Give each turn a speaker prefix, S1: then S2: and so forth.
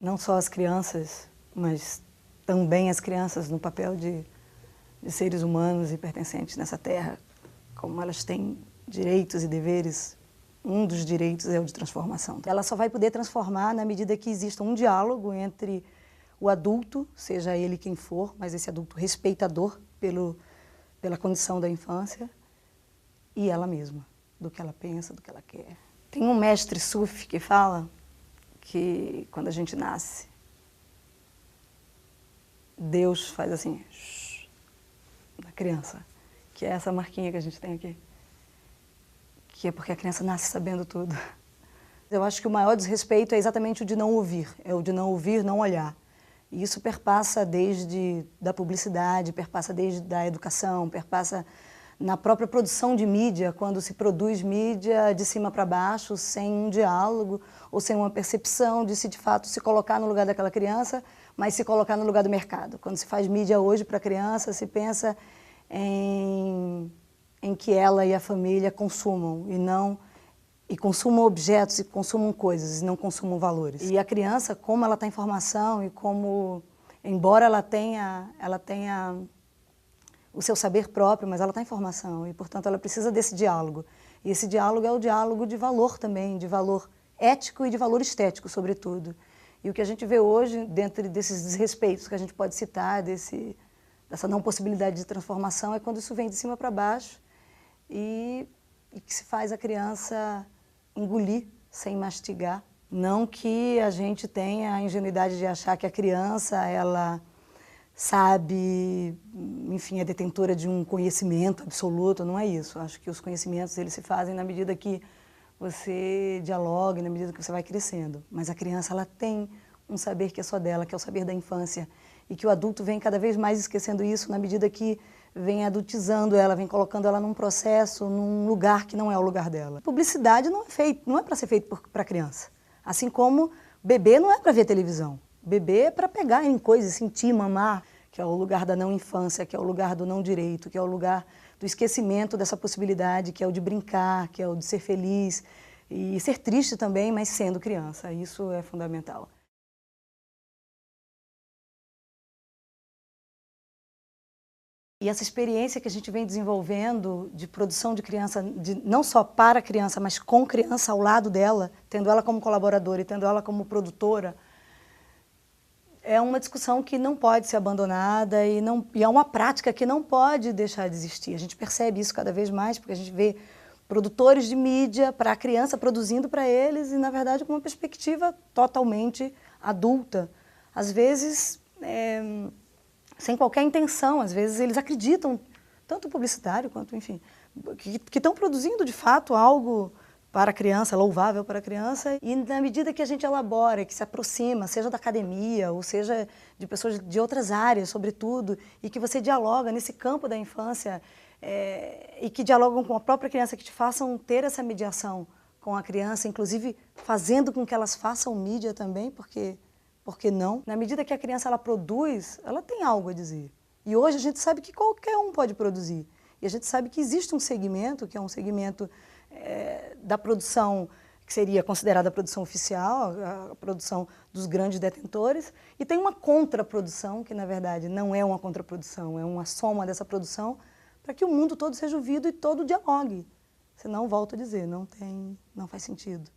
S1: Não só as crianças, mas também as crianças no papel de seres humanos e pertencentes nessa terra, como elas têm direitos e deveres. Um dos direitos é o de transformação. Ela só vai poder transformar na medida que exista um diálogo entre o adulto, seja ele quem for, mas esse adulto respeitador pela condição da infância, e ela mesma, do que ela pensa, do que ela quer. Tem um mestre Sufi que fala que quando a gente nasce, Deus faz assim, na criança, que é essa marquinha que a gente tem aqui, que é porque a criança nasce sabendo tudo. Eu acho que o maior desrespeito é exatamente o de não ouvir, é o de não ouvir, não olhar. E isso perpassa desde da publicidade, perpassa desde da educação, perpassa na própria produção de mídia, quando se produz mídia de cima para baixo, sem um diálogo ou sem uma percepção de se de fato se colocar no lugar daquela criança, mas se colocar no lugar do mercado. Quando se faz mídia hoje para a criança, se pensa em que ela e a família consumam e consumam objetos e consumam coisas e não consumam valores. E a criança, como ela está em formação e como, embora ela tenha o seu saber próprio, mas ela está em formação e, portanto, ela precisa desse diálogo. E esse diálogo é o diálogo de valor também, de valor ético e de valor estético, sobretudo. E o que a gente vê hoje, dentro desses desrespeitos que a gente pode citar, dessa não possibilidade de transformação, é quando isso vem de cima para baixo e que se faz a criança engolir sem mastigar. Não que a gente tenha a ingenuidade de achar que a criança, ela sabe, enfim, é detentora de um conhecimento absoluto, não é isso. Acho que os conhecimentos eles se fazem na medida que você dialoga, na medida que você vai crescendo. Mas a criança, ela tem um saber que é só dela, que é o saber da infância, e que o adulto vem cada vez mais esquecendo isso na medida que vem adultizando ela, vem colocando ela num processo, num lugar que não é o lugar dela. Publicidade não é para ser feito para criança. Assim como bebê não é para ver televisão. Bebê é para pegar em coisas, sentir, mamar, que é o lugar da não infância, que é o lugar do não direito, que é o lugar do esquecimento dessa possibilidade, que é o de brincar, que é o de ser feliz e ser triste também, mas sendo criança. Isso é fundamental. E essa experiência que a gente vem desenvolvendo de produção de criança, não só para a criança, mas com criança ao lado dela, tendo ela como colaboradora e tendo ela como produtora, é uma discussão que não pode ser abandonada e é uma prática que não pode deixar de existir. A gente percebe isso cada vez mais, porque a gente vê produtores de mídia para a criança produzindo para eles e, na verdade, com uma perspectiva totalmente adulta. Às vezes, sem qualquer intenção, às vezes eles acreditam, tanto o publicitário quanto, enfim, que estão produzindo de fato algo para a criança, louvável para a criança, e na medida que a gente elabora, que se aproxima, seja da academia, ou seja de pessoas de outras áreas, sobretudo, e que você dialoga nesse campo da infância, e que dialogam com a própria criança, que te façam ter essa mediação com a criança, inclusive fazendo com que elas façam mídia também, porque não? Na medida que a criança ela produz, ela tem algo a dizer. E hoje a gente sabe que qualquer um pode produzir. E a gente sabe que existe um segmento, que é um segmento da produção, que seria considerada a produção oficial, a produção dos grandes detentores, e tem uma contraprodução, que na verdade não é uma contraprodução, é uma soma dessa produção, para que o mundo todo seja ouvido e todo dialogue. Senão, volto a dizer, não faz sentido.